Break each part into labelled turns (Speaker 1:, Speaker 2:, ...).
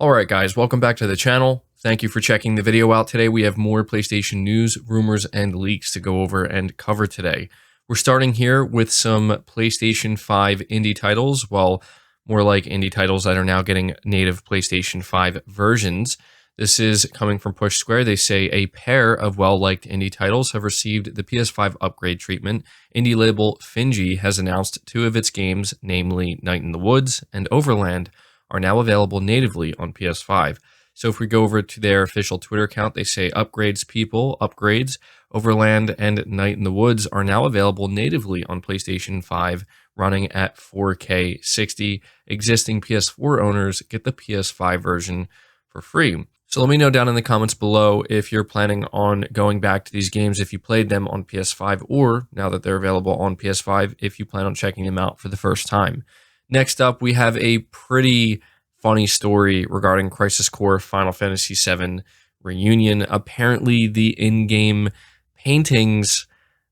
Speaker 1: Alright guys, welcome back to the channel. Thank you for checking the video out today. We have more PlayStation news, rumors, and leaks to go over and cover today. We're starting here with some PlayStation 5 indie titles, well, more like indie titles that are now getting native PlayStation 5 versions. This is coming from Push Square. They say a pair of well-liked indie titles have received the PS5 upgrade treatment. Indie label Finji has announced two of its games, namely Night in the Woods and Overland, are now available natively on PS5. So if we go over to their official Twitter account, they say upgrades people, upgrades, Overland and Night in the Woods are now available natively on PlayStation 5 running at 4K 60. Existing PS4 owners get the PS5 version for free. So let me know down in the comments below if you're planning on going back to these games if you played them on PS5, or now that they're available on PS5, if you plan on checking them out for the first time. Next up, we have a pretty funny story regarding Crisis Core Final Fantasy VII Reunion. Apparently, the in-game paintings,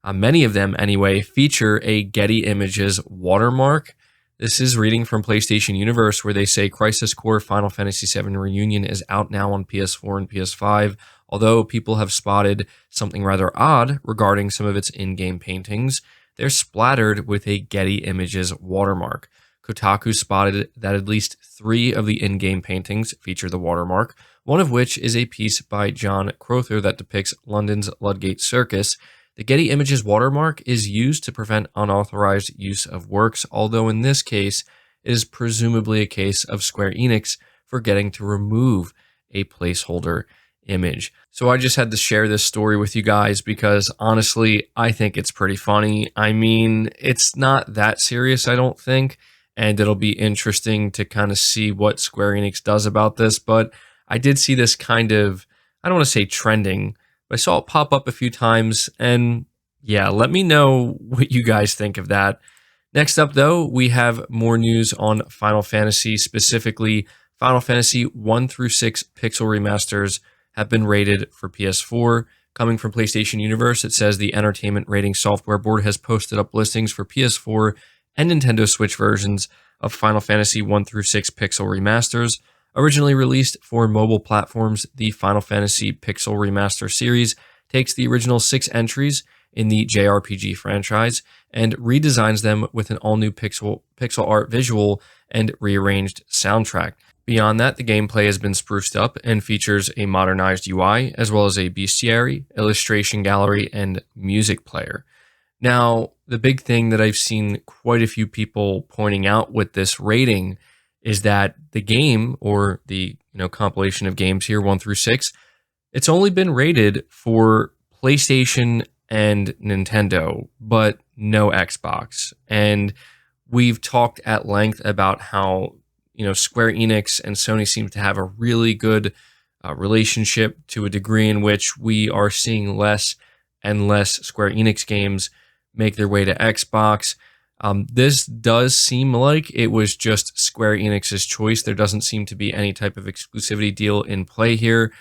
Speaker 1: many of them anyway, feature a Getty Images watermark. This is reading from PlayStation Universe, where they say Crisis Core Final Fantasy VII Reunion is out now on PS4 and PS5, although people have spotted something rather odd regarding some of its in-game paintings. They're splattered with a Getty Images watermark. Kotaku spotted that at least 3 of the in-game paintings feature the watermark, one of which is a piece by John Crowther that depicts London's Ludgate Circus. The Getty Images watermark is used to prevent unauthorized use of works, although in this case, it is presumably a case of Square Enix forgetting to remove a placeholder image. So I just had to share this story with you guys because honestly, I think it's pretty funny. I mean, it's not that serious, I don't think. And it'll be interesting to kind of see what Square Enix does about this. But I did see this kind of, I don't want to say trending, but I saw it pop up a few times. And yeah, let me know what you guys think of that. Next up, though, we have more news on Final Fantasy, specifically Final Fantasy 1 through 6 pixel remasters have been rated for PS4. Coming from PlayStation Universe, it says the Entertainment Rating Software Board has posted up listings for PS4 and Nintendo Switch versions of Final Fantasy 1 through 6 pixel remasters. Originally released for mobile platforms, the Final Fantasy Pixel Remaster series takes the original 6 entries in the JRPG franchise and redesigns them with an all-new pixel art visual and rearranged soundtrack. Beyond that, the gameplay has been spruced up and features a modernized UI, as well as a bestiary, illustration gallery, and music player. Now, the big thing that I've seen quite a few people pointing out with this rating is that the game, or the compilation of games here, 1 through 6, it's only been rated for PlayStation and Nintendo, but no Xbox. And we've talked at length about how Square Enix and Sony seem to have a really good relationship, to a degree in which we are seeing less and less Square Enix games make their way to Xbox. This does seem like it was just Square Enix's choice. There doesn't seem to be any type of exclusivity deal in play here.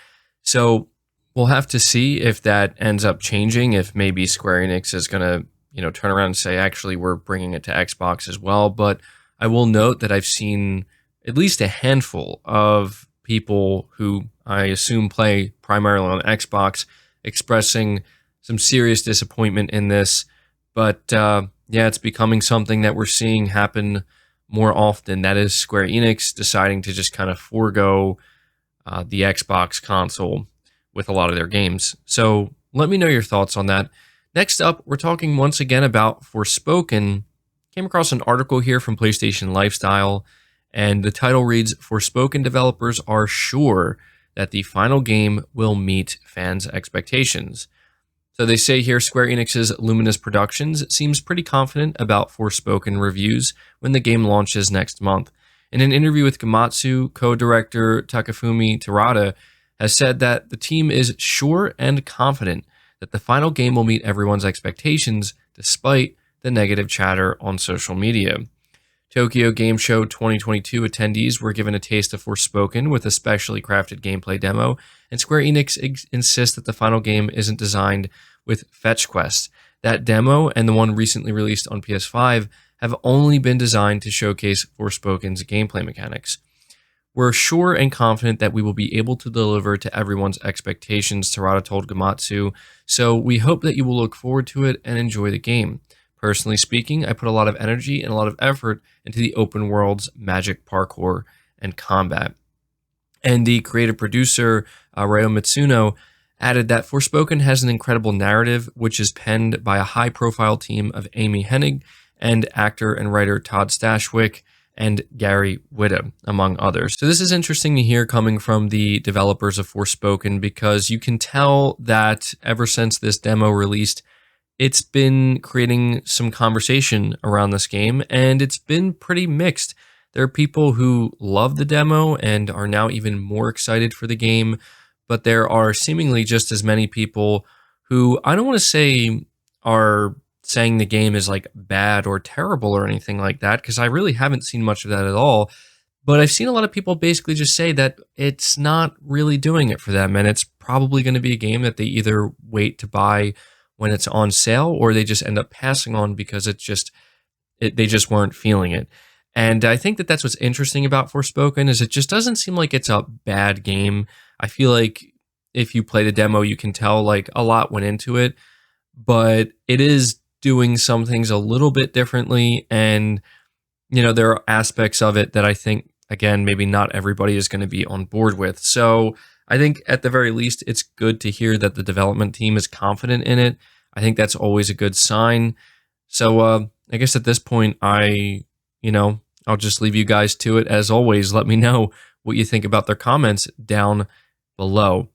Speaker 1: So we'll have to see if that ends up changing, if maybe Square Enix is going to, turn around and say, actually, we're bringing it to Xbox as well. But I will note that I've seen at least a handful of people who I assume play primarily on Xbox expressing some serious disappointment in this. But yeah, it's becoming something that we're seeing happen more often. That is Square Enix deciding to just kind of forego the Xbox console with a lot of their games. So let me know your thoughts on that. Next up, we're talking once again about Forspoken. Came across an article here from PlayStation Lifestyle, and the title reads, Forspoken developers are sure that the final game will meet fans' expectations. So they say here, Square Enix's Luminous Productions seems pretty confident about Forspoken reviews when the game launches next month. In an interview with Gamatsu, co-director Takafumi Terada has said that the team is sure and confident that the final game will meet everyone's expectations, despite the negative chatter on social media. Tokyo Game Show 2022 attendees were given a taste of Forspoken with a specially crafted gameplay demo, and Square Enix insists that the final game isn't designed with fetch quests. That demo and the one recently released on PS5 have only been designed to showcase Forspoken's gameplay mechanics. We're sure and confident that we will be able to deliver to everyone's expectations, Terada told Gamatsu, so we hope that you will look forward to it and enjoy the game. Personally speaking, I put a lot of energy and a lot of effort into the open world's magic parkour and combat. And the creative producer, Ryo Mitsuno, added that Forspoken has an incredible narrative, which is penned by a high-profile team of Amy Hennig and actor and writer Todd Stashwick and Gary Whitta, among others. So this is interesting to hear coming from the developers of Forspoken, because you can tell that ever since this demo released, it's been creating some conversation around this game, and it's been pretty mixed. There are people who love the demo and are now even more excited for the game, but there are seemingly just as many people who, I don't want to say are saying the game is like bad or terrible or anything like that, because I really haven't seen much of that at all. But I've seen a lot of people basically just say that it's not really doing it for them, and it's probably going to be a game that they either wait to buy when it's on sale, or they just end up passing on because they just weren't feeling it. And I think that that's what's interesting about Forspoken, is it just doesn't seem like it's a bad game. I feel like if you play the demo, you can tell like a lot went into it, but it is doing some things a little bit differently. And, you know, there are aspects of it that I think, again, maybe not everybody is going to be on board with. So I think at the very least, it's good to hear that the development team is confident in it. I think that's always a good sign. So I guess at this point, I'll just leave you guys to it. As always, let me know what you think about their comments down below.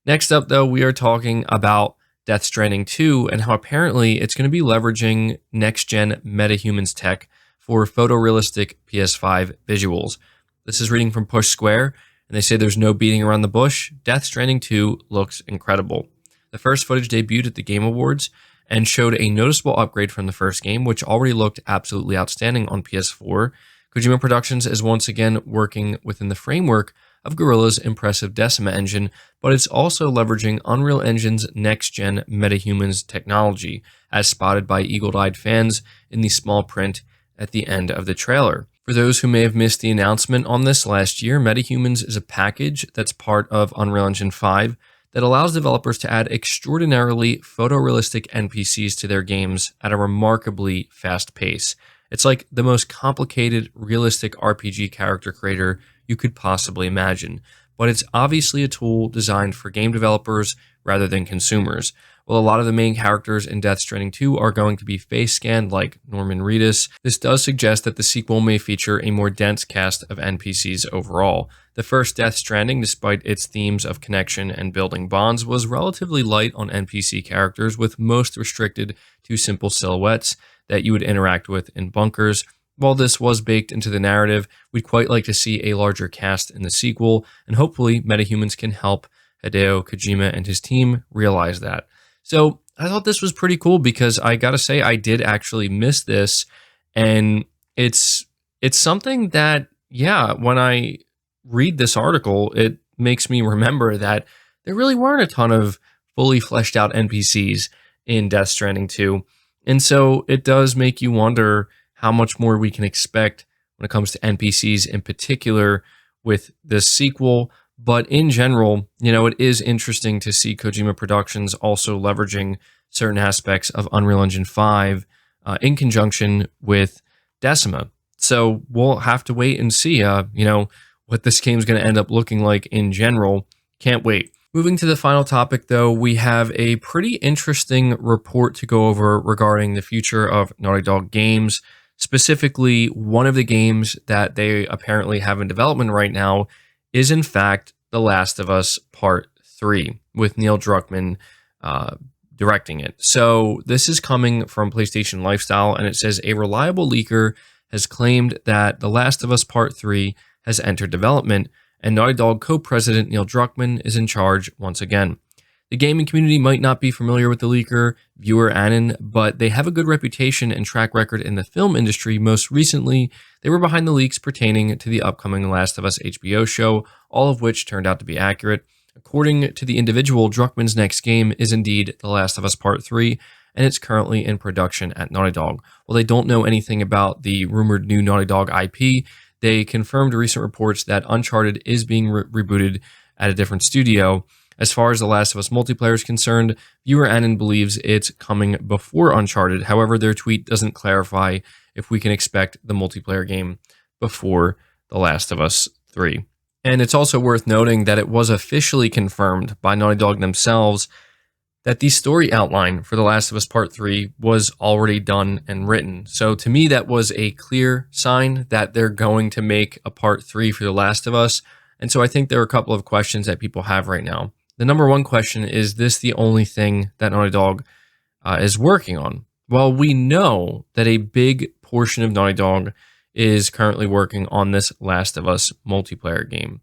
Speaker 1: Next up, though, we are talking about Death Stranding 2 and how apparently it's going to be leveraging next-gen metahumans tech for photorealistic PS5 visuals. This is reading from Push Square, and they say there's no beating around the bush. Death Stranding 2 looks incredible. The first footage debuted at the Game Awards and showed a noticeable upgrade from the first game, which already looked absolutely outstanding on PS4. Kojima Productions is once again working within the framework of Guerrilla's impressive Decima engine, but it's also leveraging Unreal Engine's next-gen metahumans technology, as spotted by eagle-eyed fans in the small print at the end of the trailer. For those who may have missed the announcement on this last year, Metahumans is a package that's part of Unreal Engine 5 that allows developers to add extraordinarily photorealistic NPCs to their games at a remarkably fast pace. It's like the most complicated, realistic RPG character creator you could possibly imagine, but it's obviously a tool designed for game developers rather than consumers. While a lot of the main characters in Death Stranding 2 are going to be face scanned like Norman Reedus, this does suggest that the sequel may feature a more dense cast of NPCs overall. The first Death Stranding, despite its themes of connection and building bonds, was relatively light on NPC characters, with most restricted to simple silhouettes that you would interact with in bunkers. While this was baked into the narrative, we'd quite like to see a larger cast in the sequel, and hopefully Metahumans can help Hideo Kojima and his team realize that. So I thought this was pretty cool, because I gotta say I did actually miss this, and it's something that, yeah, when I read this article, it makes me remember that there really weren't a ton of fully fleshed out NPCs in Death Stranding 2. And so it does make you wonder how much more we can expect when it comes to NPCs in particular with this sequel. But in general, it is interesting to see Kojima Productions also leveraging certain aspects of Unreal Engine 5 in conjunction with Decima. So we'll have to wait and see, what this game's going to end up looking like in general. Can't wait. Moving to the final topic, though, we have a pretty interesting report to go over regarding the future of Naughty Dog games. Specifically, one of the games that they apparently have in development right now is, in fact, The Last of Us Part 3, with Neil Druckmann directing it. So this is coming from PlayStation Lifestyle, and it says a reliable leaker has claimed that The Last of Us Part 3 has entered development, and Naughty Dog co-president Neil Druckmann is in charge once again. The gaming community might not be familiar with the leaker, viewer Annan, but they have a good reputation and track record in the film industry. Most recently, they were behind the leaks pertaining to the upcoming Last of Us HBO show, all of which turned out to be accurate. According to the individual, Druckmann's next game is indeed The Last of Us Part 3, and it's currently in production at Naughty Dog. While they don't know anything about the rumored new Naughty Dog IP, they confirmed recent reports that Uncharted is being rebooted at a different studio. As far as The Last of Us multiplayer is concerned, viewer Anon believes it's coming before Uncharted. However, their tweet doesn't clarify if we can expect the multiplayer game before The Last of Us 3. And it's also worth noting that it was officially confirmed by Naughty Dog themselves that the story outline for The Last of Us Part 3 was already done and written. So to me, that was a clear sign that they're going to make a Part 3 for The Last of Us. And so I think there are a couple of questions that people have right now. The number one question is this the only thing that Naughty Dog is working on? Well, we know that a big portion of Naughty Dog is currently working on this Last of Us multiplayer game.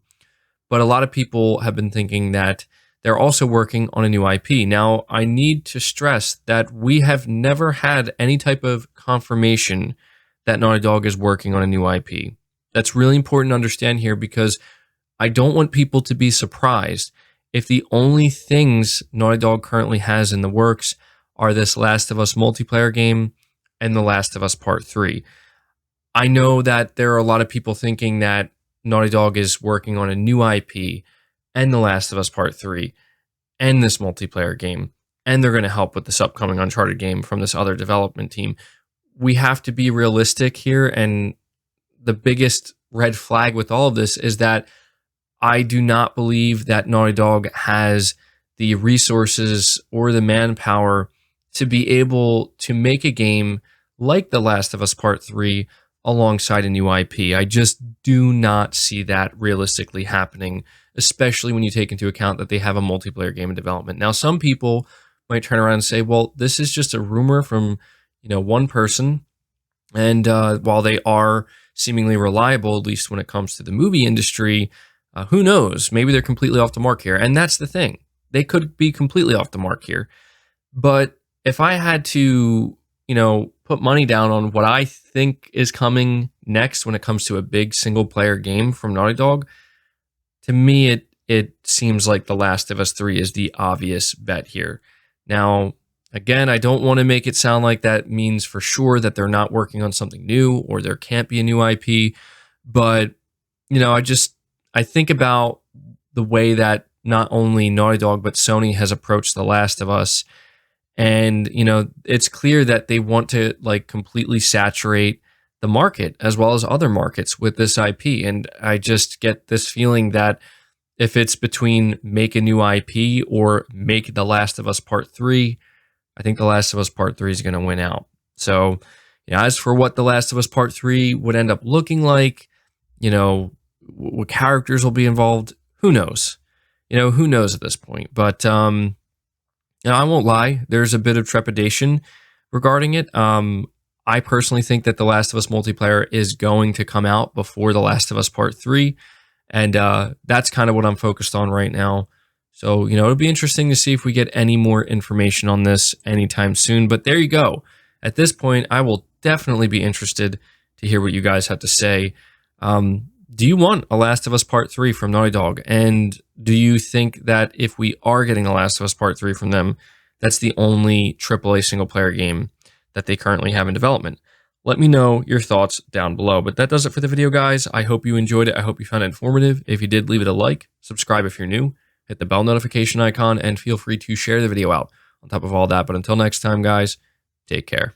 Speaker 1: But a lot of people have been thinking that they're also working on a new IP. Now, I need to stress that we have never had any type of confirmation that Naughty Dog is working on a new IP. That's really important to understand here because I don't want people to be surprised if the only things Naughty Dog currently has in the works are this Last of Us multiplayer game and The Last of Us Part 3. I know that there are a lot of people thinking that Naughty Dog is working on a new IP and The Last of Us Part 3 and this multiplayer game, and they're going to help with this upcoming Uncharted game from this other development team. We have to be realistic here, and the biggest red flag with all of this is that I do not believe that Naughty Dog has the resources or the manpower to be able to make a game like The Last of Us Part 3 alongside a new IP. I just do not see that realistically happening, especially when you take into account that they have a multiplayer game in development. Now, some people might turn around and say, well, this is just a rumor from, one person. And while they are seemingly reliable, at least when it comes to the movie industry, who knows? Maybe they're completely off the mark here. And that's the thing. They could be completely off the mark here. But if I had to, put money down on what I think is coming next when it comes to a big single player game from Naughty Dog, to me, it seems like The Last of Us 3 is the obvious bet here. Now, again, I don't want to make it sound like that means for sure that they're not working on something new or there can't be a new IP. But, I think about the way that not only Naughty Dog, but Sony has approached The Last of Us. And, it's clear that they want to completely saturate the market as well as other markets with this IP. And I just get this feeling that if it's between make a new IP or make The Last of Us Part 3, I think The Last of Us Part 3 is going to win out. So, as for what The Last of Us Part 3 would end up looking like, what characters will be involved, who knows? Who knows at this point? But, I won't lie, there's a bit of trepidation regarding it. I personally think that The Last of Us multiplayer is going to come out before The Last of Us Part 3. And that's kind of what I'm focused on right now. So, it'll be interesting to see if we get any more information on this anytime soon. But there you go. At this point, I will definitely be interested to hear what you guys have to say. Do you want a Last of Us Part 3 from Naughty Dog? And do you think that if we are getting a Last of Us Part 3 from them, that's the only AAA single-player game that they currently have in development? Let me know your thoughts down below. But that does it for the video, guys. I hope you enjoyed it. I hope you found it informative. If you did, leave it a like. Subscribe if you're new. Hit the bell notification icon. And feel free to share the video out on top of all that. But until next time, guys, take care.